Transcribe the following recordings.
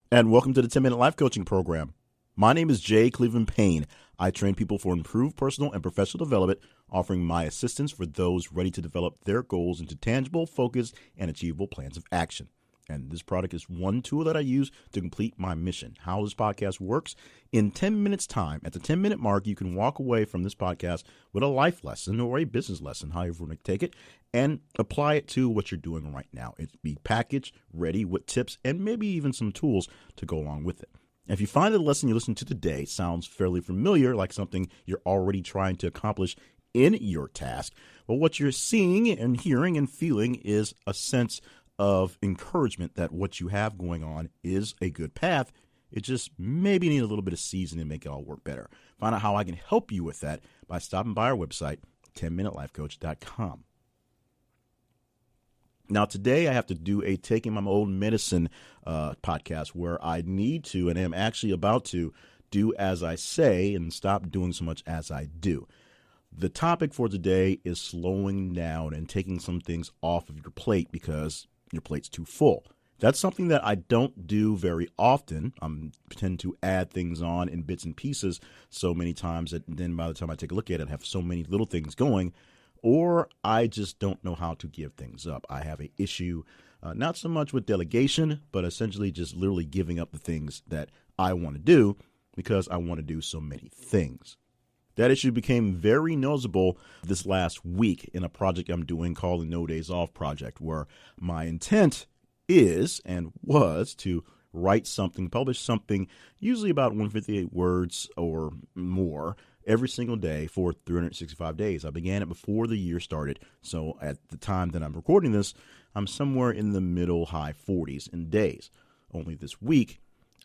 And welcome to the 10-Minute Life Coaching Program. My name is Jay Cleveland Payne. I train people for improved personal and professional development, offering my assistance for those ready to develop their goals into tangible, focused, and achievable plans of action. And this product is one tool that I use to complete my mission. How this podcast works, in 10 minutes time, at the 10-minute mark, you can walk away from this podcast with a life lesson or a business lesson, however you want to take it, and apply it to what you're doing right now. It'll be packaged, ready with tips, and maybe even some tools to go along with it. If you find that the lesson you listened to today sounds fairly familiar, like something you're already trying to accomplish in your task, well, what you're seeing and hearing and feeling is a sense of encouragement that what you have going on is a good path. It just maybe need a little bit of seasoning to make it all work better. Find out how I can help you with that by stopping by our website, 10minutelifecoach.com. Now, today I have to do a Taking My Old Medicine podcast where I need to, and am actually about to, do as I say and stop doing so much as I do. The topic for today is slowing down and taking some things off of your plate because your plate's too full. That's something that I don't do very often. I tend to add things on in bits and pieces so many times that then by the time I take a look at it, I have so many little things going, or I just don't know how to give things up. I have an issue, not so much with delegation, but essentially just literally giving up the things that I want to do because I want to do so many things. That issue became very noticeable this last week in a project I'm doing called the No Days Off Project, where my intent is and was to write something, publish something, usually about 158 words or more every single day for 365 days. I began it before the year started, so at the time that I'm recording this, I'm somewhere in the middle high 40s in days. Only this week,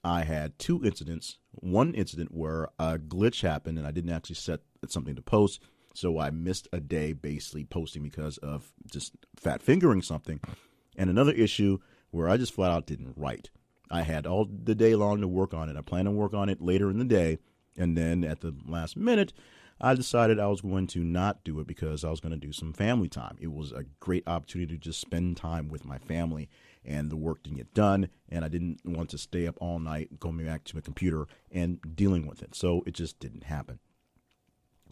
I had two incidents. One incident where a glitch happened and I didn't actually set something to post, so I missed a day basically posting because of just fat fingering something. And another issue where I just flat out didn't write. I had all the day long to work on it. I planned to work on it later in the day, and then at the last minute, I decided I was going to not do it because I was going to do some family time. It was a great opportunity to just spend time with my family, and the work didn't get done, and I didn't want to stay up all night going back to my computer and dealing with it. So it just didn't happen.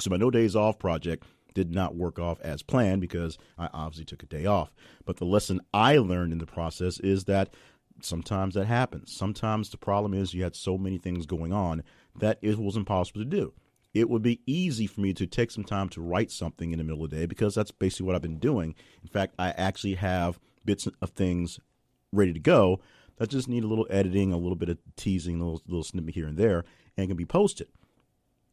So my No Days Off project did not work off as planned because I obviously took a day off. But the lesson I learned in the process is that sometimes that happens. Sometimes the problem is you had so many things going on that it was impossible to do. It would be easy for me to take some time to write something in the middle of the day because that's basically what I've been doing. In fact, I actually have bits of things ready to go that just need a little editing, a little bit of teasing, a little snippet here and there, and can be posted.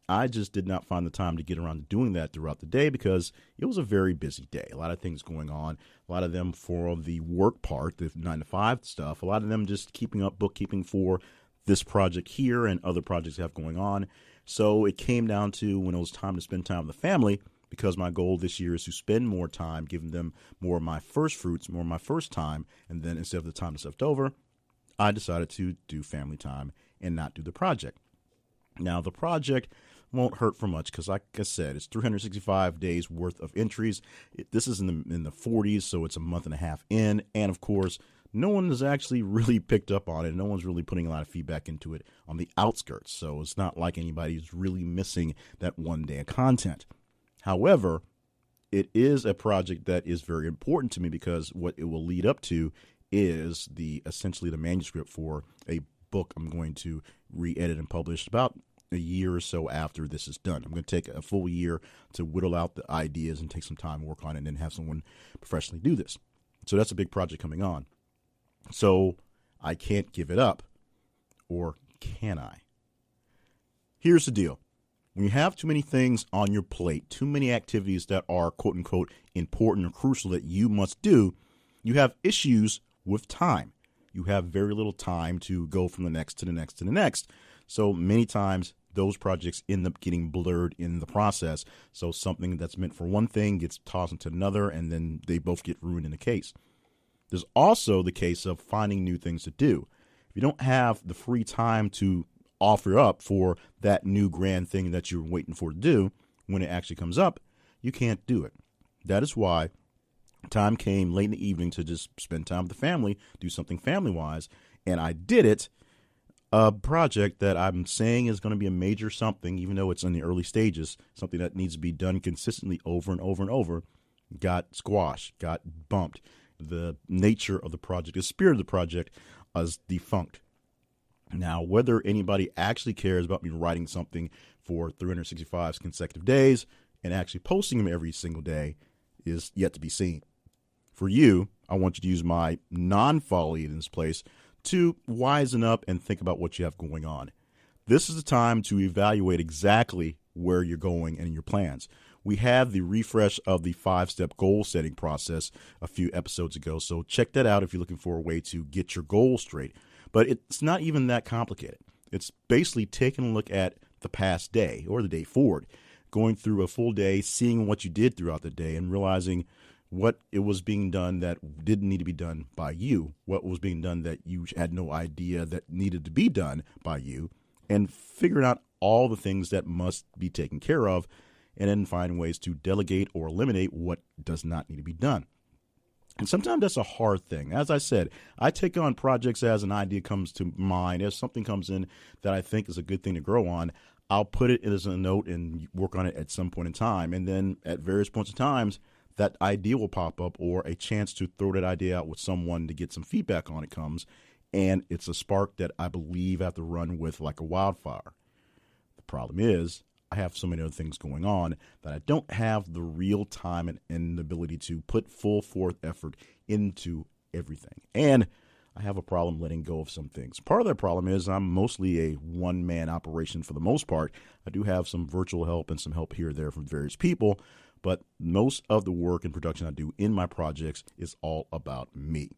I just did not find the time to get around to doing that throughout the day because it was a very busy day. A lot of things going on, a lot of them for the work part, the 9 to 5 stuff, a lot of them just keeping up bookkeeping for this project here and other projects I have going on. So it came down to when it was time to spend time with the family, because my goal this year is to spend more time, giving them more of my first fruits, more of my first time, and then instead of the time that's left over, I decided to do family time and not do the project. Now, the project won't hurt for much because, like I said, it's 365 days worth of entries. This is in the 40s, so it's a month and a half in. And, of course, no one has actually really picked up on it. No one's really putting a lot of feedback into it on the outskirts. So it's not like anybody's really missing that one day of content. However, it is a project that is very important to me because what it will lead up to is essentially the manuscript for a book I'm going to re-edit and publish about a year or so after this is done. I'm going to take a full year to whittle out the ideas and take some time to work on it and then have someone professionally do this. So that's a big project coming on. So I can't give it up, or can I? Here's the deal. When you have too many things on your plate, too many activities that are quote unquote important or crucial that you must do, you have issues with time. You have very little time to go from the next to the next to the next. So many times those projects end up getting blurred in the process. So something that's meant for one thing gets tossed into another, and then they both get ruined in the case. There's also the case of finding new things to do. If you don't have the free time to offer up for that new grand thing that you're waiting for to do, when it actually comes up, you can't do it. That is why time came late in the evening to just spend time with the family, do something family-wise, and I did it. A project that I'm saying is going to be a major something, even though it's in the early stages, something that needs to be done consistently over and over and over, got squashed, got bumped. The nature of the project, the spirit of the project is defunct. Now, whether anybody actually cares about me writing something for 365 consecutive days and actually posting them every single day is yet to be seen. For you, I want you to use my non-folly in this place to wisen up and think about what you have going on. This is the time to evaluate exactly where you're going and your plans. We had the refresh of the 5-step goal setting process a few episodes ago, so check that out if you're looking for a way to get your goals straight. But it's not even that complicated. It's basically taking a look at the past day or the day forward, going through a full day, seeing what you did throughout the day and realizing what it was being done that didn't need to be done by you, what was being done that you had no idea that needed to be done by you, and figuring out all the things that must be taken care of, and then find ways to delegate or eliminate what does not need to be done. And sometimes that's a hard thing. As I said, I take on projects as an idea comes to mind, as something comes in that I think is a good thing to grow on. I'll put it as a note and work on it at some point in time. And then at various points in times, that idea will pop up, or a chance to throw that idea out with someone to get some feedback on it comes. And it's a spark that I believe I have to run with like a wildfire. The problem is I have so many other things going on that I don't have the real time and the ability to put full forth effort into everything. And I have a problem letting go of some things. Part of that problem is I'm mostly a one-man operation for the most part. I do have some virtual help and some help here or there from various people, but most of the work and production I do in my projects is all about me.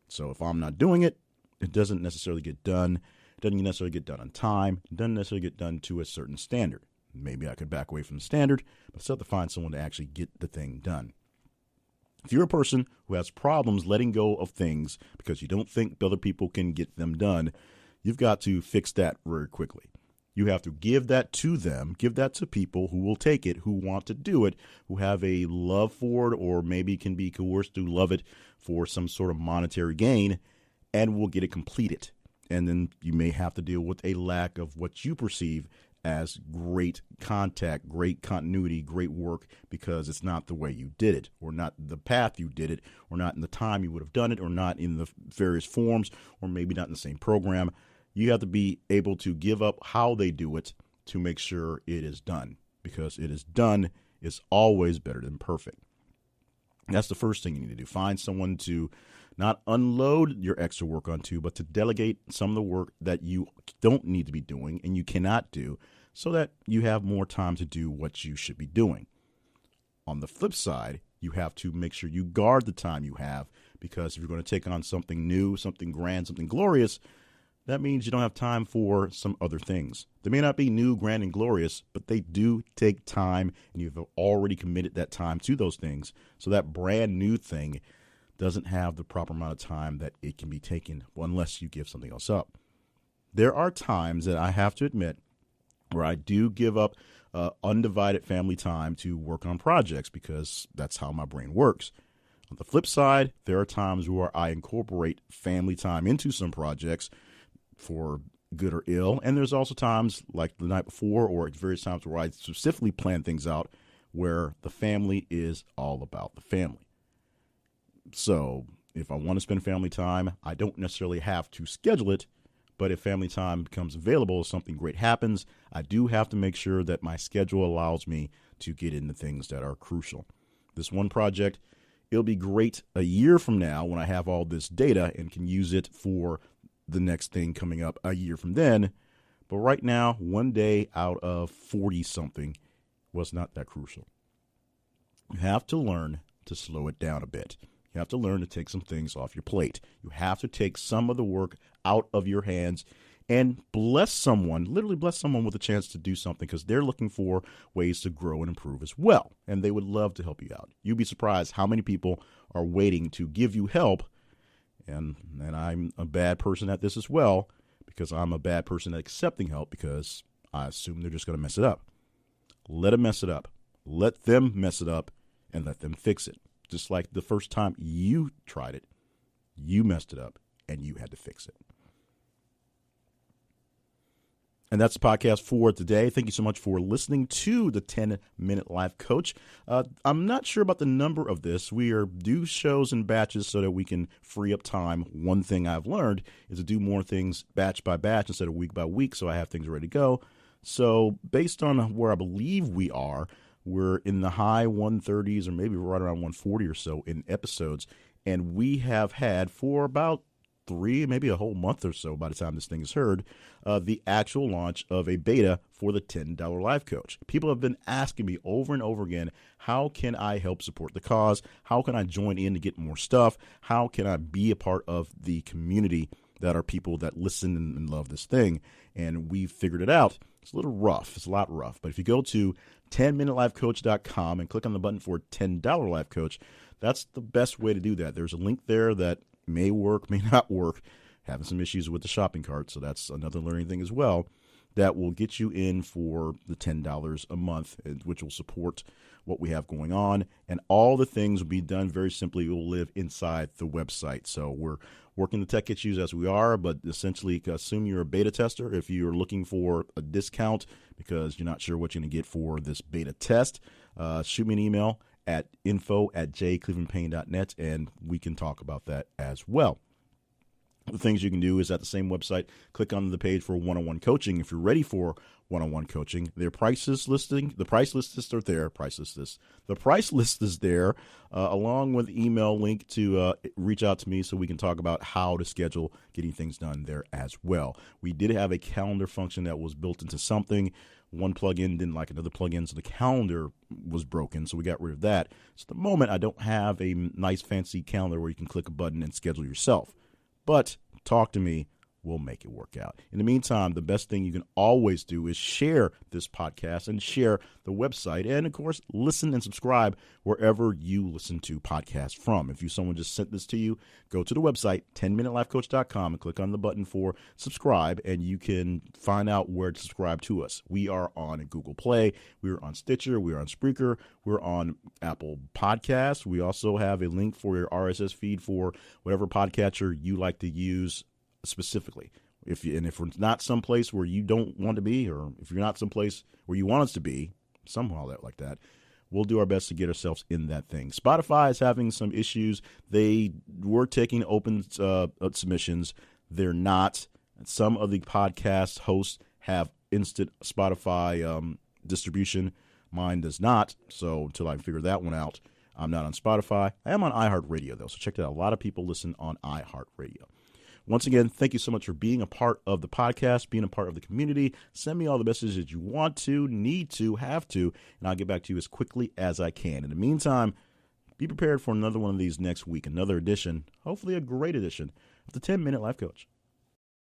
So if I'm not doing it, it doesn't necessarily get done. It doesn't necessarily get done on time. It doesn't necessarily get done to a certain standard. Maybe I could back away from the standard, but still have to find someone to actually get the thing done. If you're a person who has problems letting go of things because you don't think other people can get them done, you've got to fix that very quickly. You have to give that to them, give that to people who will take it, who want to do it, who have a love for it, or maybe can be coerced to love it for some sort of monetary gain, and will get it completed. And then you may have to deal with a lack of what you perceive as great contact, great continuity, great work, because it's not the way you did it, or not the path you did it, or not in the time you would have done it, or not in the various forms, or maybe not in the same program. You have to be able to give up how they do it to make sure it is done, because it is done is always better than perfect. That's the first thing you need to do. Find someone to not unload your extra work onto, but to delegate some of the work that you don't need to be doing and you cannot do, so that you have more time to do what you should be doing. On the flip side, you have to make sure you guard the time you have, because if you're going to take on something new, something grand, something glorious, that means you don't have time for some other things. They may not be new, grand, and glorious, but they do take time, and you've already committed that time to those things. So that brand new thing doesn't have the proper amount of time that it can be taken unless you give something else up. There are times that I have to admit where I do give up undivided family time to work on projects, because that's how my brain works. On the flip side, there are times where I incorporate family time into some projects for good or ill. And there's also times like the night before, or at various times where I specifically plan things out where the family is all about the family. So if I want to spend family time, I don't necessarily have to schedule it. But if family time becomes available, something great happens, I do have to make sure that my schedule allows me to get into things that are crucial. This one project, it'll be great a year from now when I have all this data and can use it for the next thing coming up a year from then. But right now, one day out of 40-something was not that crucial. You have to learn to slow it down a bit. You have to learn to take some things off your plate. You have to take some of the work out of your hands and bless someone, literally bless someone with a chance to do something, because they're looking for ways to grow and improve as well. And they would love to help you out. You'd be surprised how many people are waiting to give you help. And I'm a bad person at this as well, because I'm a bad person at accepting help, because I assume they're just going to mess it up. Let them mess it up. Let them mess it up and let them fix it. Just like the first time you tried it, you messed it up and you had to fix it. And that's the podcast for today. Thank you so much for listening to the 10-Minute Life Coach. I'm not sure about the number of this. We do shows in batches so that we can free up time. One thing I've learned is to do more things batch by batch instead of week by week, so I have things ready to go. So based on where I believe we're in the high 130s or maybe right around 140 or so in episodes. And we have had for about 3, maybe a whole month or so by the time this thing is heard, the actual launch of a beta for the $10 Life Coach. People have been asking me over and over again, how can I help support the cause? How can I join in to get more stuff? How can I be a part of the community that are people that listen and love this thing? And we figured it out. It's a little rough. It's a lot rough. But if you go to 10minutelifecoach.com and click on the button for $10 Life Coach, that's the best way to do that. There's a link there that may work, may not work. Having some issues with the shopping cart, so that's another learning thing as well. That will get you in for the $10 a month, which will support what we have going on. And all the things will be done very simply. It will live inside the website. So we're working the tech issues as we are, but essentially assume you're a beta tester. If you're looking for a discount because you're not sure what you're going to get for this beta test, shoot me an email at info@jclevelandpayne.net, and we can talk about that as well. The things you can do is at the same website, click on the page for one-on-one coaching. If you're ready for one-on-one coaching, their prices listing, the price list is there. The price list is there, along with email link to reach out to me so we can talk about how to schedule getting things done there as well. We did have a calendar function that was built into something. One plugin didn't like another plugin, so the calendar was broken, so we got rid of that. So at the moment, I don't have a nice fancy calendar where you can click a button and schedule yourself. But talk to me. We'll make it work out. In the meantime, the best thing you can always do is share this podcast and share the website. And, of course, listen and subscribe wherever you listen to podcasts from. If someone just sent this to you, go to the website, 10minutelifecoach.com, and click on the button for subscribe, and you can find out where to subscribe to us. We are on Google Play. We are on Stitcher. We are on Spreaker. We're on Apple Podcasts. We also have a link for your RSS feed for whatever podcatcher you like to use specifically. If we're not someplace where you don't want to be, or if you're not someplace where you want us to be, somehow like that, we'll do our best to get ourselves in that thing. Spotify is having some issues. They were taking open submissions. They're not. Some of the podcast hosts have instant Spotify distribution. Mine does not. So until I figure that one out, I'm not on Spotify. I am on iHeartRadio, though, so check that out. A lot of people listen on iHeartRadio. Once again, thank you so much for being a part of the podcast, being a part of the community. Send me all the messages that you want to, need to, have to, and I'll get back to you as quickly as I can. In the meantime, be prepared for another one of these next week, another edition, hopefully a great edition, of the 10-Minute Life Coach.